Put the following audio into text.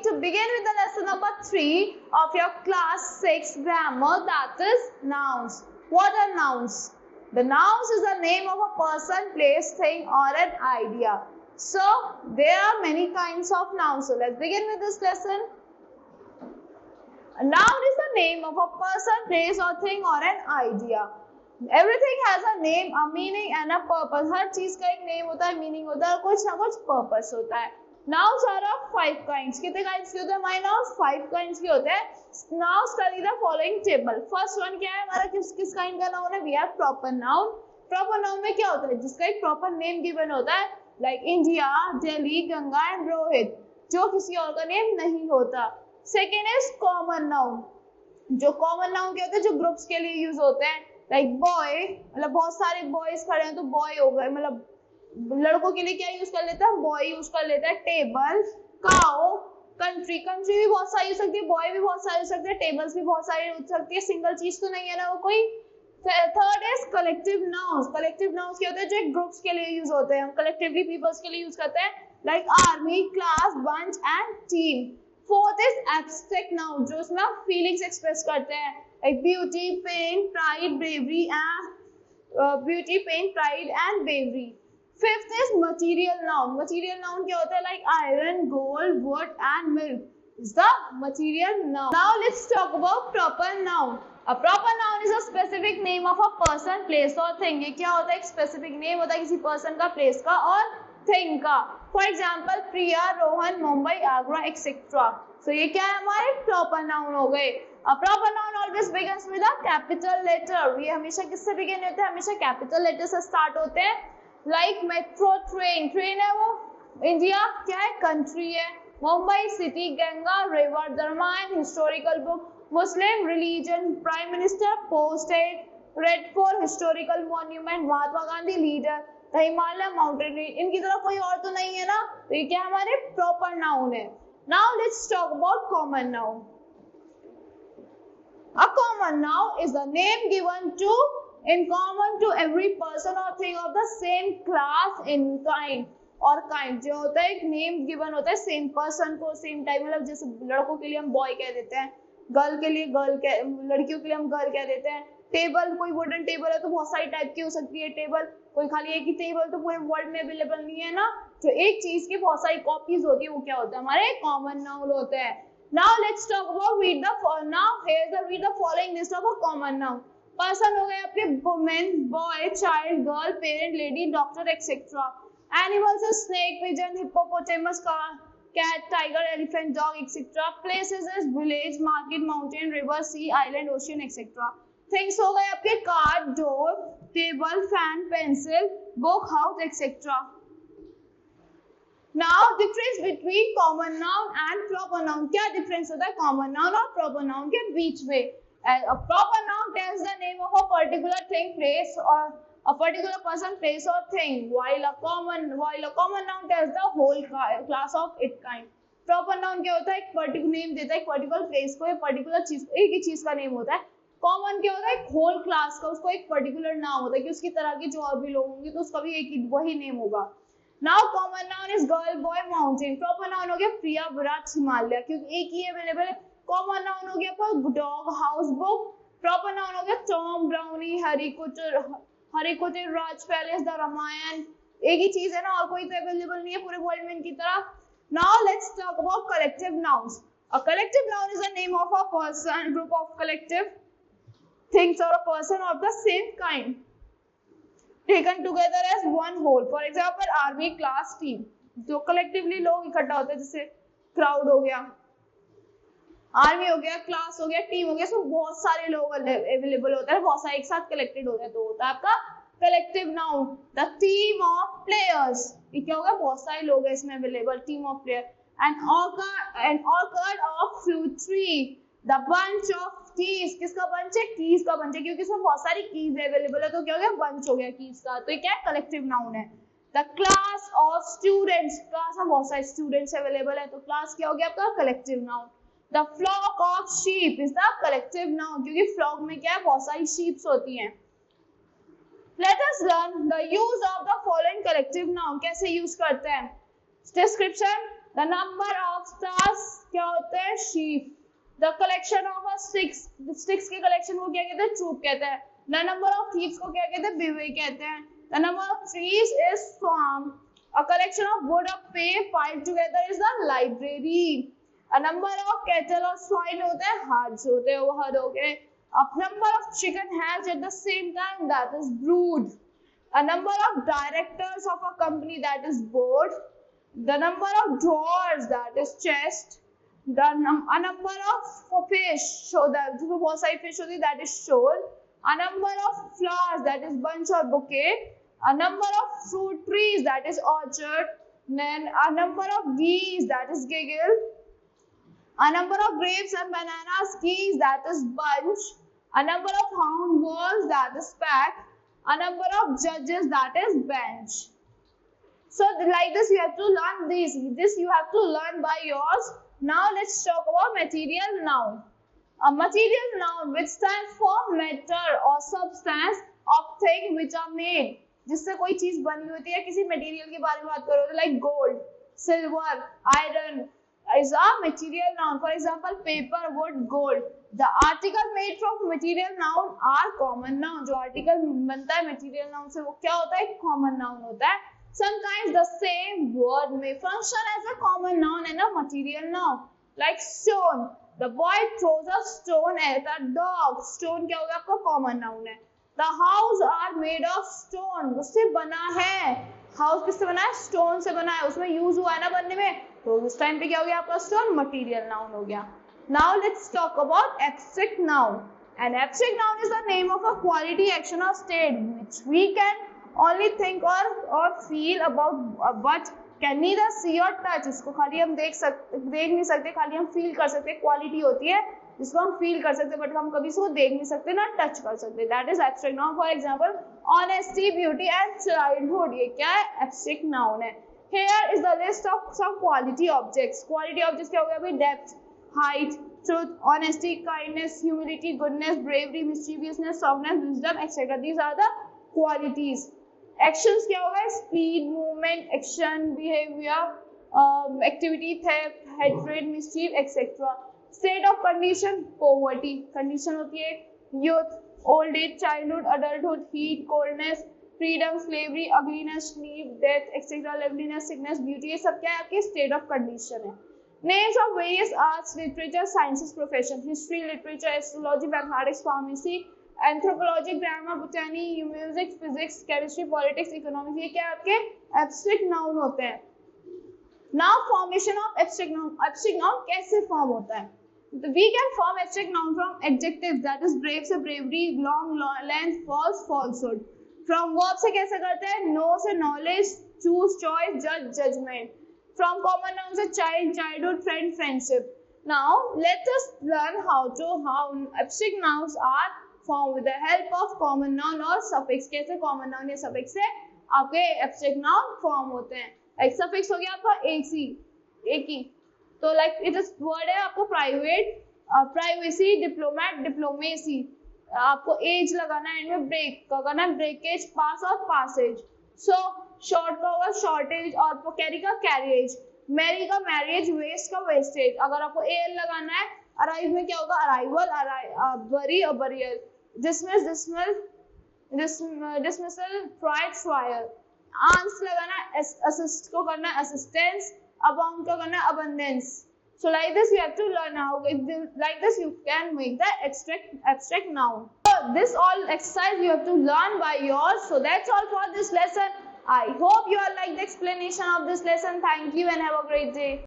going to begin with the lesson number 3 of your class 6 grammar, that is nouns. What are nouns? The nouns is the name of a person, place, thing or an idea. So there are many kinds of nouns. So let's begin with this lesson. A noun is the name of a person, place or thing or an idea. Everything has a name, a meaning and a purpose. हर चीज का एक name होता है, meaning होता है, कुछ ना कुछ purpose होता है. Nouns are of 5 kinds. कितने kinds के होते हैं हमारे nouns? 5 kinds के होते हैं. Now study the following table. First one क्या है हमारा, किस kind का noun है? We have proper noun. Proper noun में क्या होता है? जिसका एक proper name given होता है, like India, Delhi, Ganga and Rohit, जो किसी और का name नहीं होता. Second is common noun. जो common noun क्या होते हैं? जो groups के लिए use होते हैं, like boy, मतलब बहुत सारे boys खड़े हैं तो boy हो गए, मतलब लड़कों के लिए क्या यूज कर लेता है? बॉय यूज कर लेता है. टेबल, काउ, कंट्री, कंट्री भी बहुत सारी हो सकती है, बॉय भी बहुत सारी हो सकते हैं, टेबल्स भी बहुत सारी हो सकती है. सिंगल चीज तो नहीं है ना वो कोई. Third is collective nouns. Collective nouns क्या होते हैं? जो एक ग्रुप्स के लिए यूज होते हैं, हम कलेक्टिवली पीपल्स के लिए यूज करते हैं, like army, class, bunch and team. Fourth is abstract noun, जो उसमें फीलिंग्स एक्सप्रेस करते हैं, like beauty, pain, pride, bravery and bravery. Fifth is material noun. Material noun क्या होता है? Like iron, gold, wood and milk is the material noun. Now let's talk about proper noun. A proper noun is a specific name of a person, place or thing. ये क्या होता है? एक specific name होता है किसी person का, place का और thing का. For example, Priya, Rohan, Mumbai, Agra, etc. So ये क्या है? हमारे proper noun हो गए. A proper noun always begins with a capital letter. ये हमेशा किससे begin होते हैं? हमेशा capital letter से start होते हैं. लाइक मेट्रो, ट्रेन, ट्रेन है वो. इंडिया क्या है? कंट्री है. मुंबई सिटी, गंगा रिवर, धर्मायन historical book, Muslim religion, prime minister post है, Red Fort historical monument, Mahatma Gandhi leader, the Himalaya mountain range. इनकी तरह कोई और तो नहीं है ना, तो ये क्या हमारे प्रॉपर नाउन है. Now let's talk about common noun. A common noun is the name given to in common to every person or thing of the same class in kind. और kind जो होता है एक name given होता है same person को same type, मतलब जैसे लड़कों के लिए हम boy कह देते हैं, गर्ल के लिए गर्ल कह, लड़कियों के लिए हम गर्ल कह देते हैं. टेबल, कोई वुडन टेबल है तो बहुत सारी टाइप की हो सकती है टेबल. कोई खाली एक ही टेबल तो पूरे वर्ल्ड में अवेलेबल नहीं है ना, जो एक चीज की बहुत सारी कॉपीज होती है वो क्या होता है? हमारे कॉमन नाउन होते हैं. Now let's talk about read the following list of a common noun. Person हो गए आपके woman, boy, child, girl, parent, lady, doctor, etc. Animals is snake, pigeon, hippopotamus, cat, tiger, elephant, dog, etc. Places is village, market, mountain, river, sea, island, ocean, etc. Things हो गए आपके car, door, table, fan, pencil, book, house, etc. Now difference between common noun and proper noun. क्या difference होता है common noun और proper noun के बीच में? A proper noun tells the name of a particular thing, place or a particular person, place or thing, while a common noun tells the whole class of its kind. Proper noun क्या होता है? एक particular name देता है एक particular place को, एक particular चीज, एक ही चीज का name होता है. Common क्या होता है? एक whole class का, उसको एक particular नाम होता है कि उसकी तरह के जो और भी लोग होंगे तो उसका भी एक ही वही name होगा. Now common noun is girl, boy, mountain. Proper noun हो गया प्रिया, विराट, हिमालय, क्योंकि एक ही अवेलेबल है. Common noun हो गया पर dog, house, book. Proper noun हो गया Tom, Brownie, हरिकुटर, राज पैलेस, द रामायण. एक ही चीज है ना, और कोई तो अवेलेबल नहीं है पूरे वर्ल्ड में इनकी तरह. Now let's talk about collective nouns. A collective noun is the name of a person, group of collective things or a person of the same kind, taken together as one whole. For example, army, class, team. जो collectively लोग इकट्ठा होते हैं, जैसे crowd हो गया, army हो गया, क्लास हो गया, टीम हो गया, सो बहुत सारे लोग अवेलेबल होते हैं, बहुत सारे एक साथ कलेक्टेड होते हैं, तो होता है आपका collective noun. The team of players, ये क्या होगा? बहुत सारे लोग हैं इसमें available, team of player. An orchard of fruit tree. The bunch of keys, किसका बंच है? कीज का बंच है, क्योंकि इसमें बहुत सारी कीज अवेलेबल है, तो क्या हो गया? बंच हो गया कीज का, तो ये क्या है? कलेक्टिव नाउन है. The class of students, class में बहुत सारे स्टूडेंट्स अवेलेबल है, तो क्लास क्या हो गया आपका? Collective noun. The flock of sheep is the collective noun, क्योंकि flock में क्या है? बहुत सारी sheeps होती हैं. Let us learn the use of the following collective noun. कैसे use करते हैं? Description: the number of stars क्या sheep. The collection of a sticks, sticks के collection को क्या कहते हैं? troop कहते हैं. The number of thieves को क्या कहते हैं? bivouac कहते हैं. The number of trees is farm. A collection of wood of pay piled together is the library. A number of cattle or swine होते हैं, herds होते हैं, वो herd हो गए. A number of chicken hatch at the same time, that is brood. A number of directors of a company, that is board. The number of drawers, that is chest. A number of fish, so that जो बहुत सारी fish होती है, that is shoal. A number of flowers, that is bunch or bouquet. A number of fruit trees, that is orchard. Then a number of geese, that is giggle. A number of grapes and bananas, geese, that is bunch. A number of hound balls, that is pack. A number of judges, that is bench. So like this, you have to learn these. This you have to learn by yours. Now let's talk about material noun. A material noun which stands for matter or substance of thing which are made. जिससे कोई चीज बनी होती है, किसी material के बारे में बात करो तो like gold, silver, iron is a material noun. For example, paper, wood, gold. The article made from material noun are common noun. जो article बनता है material noun से वो क्या होता है? Common noun होता है. Sometimes the same word may function as a common noun and a material noun. Like stone. The boy throws a stone at a dog. Stone क्या होगा? आपका common noun है. The house are made of stone. उससे बना है. House किससे बना है? Stone से बना है. उसमें use हुआ है ना बनने में. तो उस टाइम पे क्या हो गया आपका? Stone material noun हो गया. Now let's talk about abstract noun. An abstract noun is the name of a quality, action or state which we can only think or feel about, but can neither see or touch. इसको खाली हम देख नहीं सकते, खाली हम feel कर सकते. क्वालिटी होती है जिसको हम feel कर सकते, but हम कभी इसको देख नहीं सकते ना touch कर सकते. That is abstract noun. For example, honesty, beauty and childhood. ये क्या है? Abstract noun है. Here is the list of some quality objects. Quality objects क्या हो गया भाई? Depth, height, truth, honesty, kindness, humility, goodness, bravery, mischievousness, softness, wisdom, etc. These are the qualities. Actions क्या होगा? Speed, movement, action, behavior, activity, theft, hatred, mischief, etc. State of condition, poverty. Condition होती है youth, old age, childhood, adulthood, heat, coldness, freedom, slavery, ugliness, sleep, death, etc. Loveliness, sickness, beauty. ये सब क्या है? आपके state of condition है. Names of various arts, literature, sciences, profession, history, literature, astrology, mathematics, pharmacy, anthropology, grammar, botany, music, physics, chemistry, politics, economics. ये क्या आपके abstract noun होते हैं. Now formation of abstract noun. Abstract noun कैसे form होता है? We can form abstract noun from adjectives, that is brave से bravery, long, length, false, falsehood. From verb से कैसे करते हैं? Know से knowledge, choose, choice, judge, judgment. From common noun से child, childhood, friend, friendship. Now let us learn how abstract nouns are formed with the help of common noun or suffix. कैसे common noun या suffix से आपके abstract noun form होते हैं? Like suffix हो गया आपका एक ही. तो like it is word है आपको private, privacy, diplomat, diplomacy. आपको age लगाना है, इनमें break का करना है, breakage, pass और passage. So short का होगा shortage और carry का carriage, marry का marriage, waste का wastage. अगर आपको al लगाना है, arrive में क्या होगा? arrival, bury और burial, dismiss, dismissal, trial. Ans लगाना है, assist को करना है assistance, abound को करना है abundance. So like this you have to learn how. Like this you can make the abstract noun. So this all exercise you have to learn by yours. So that's all for this lesson. I hope you all like the explanation of this lesson. Thank you and have a great day.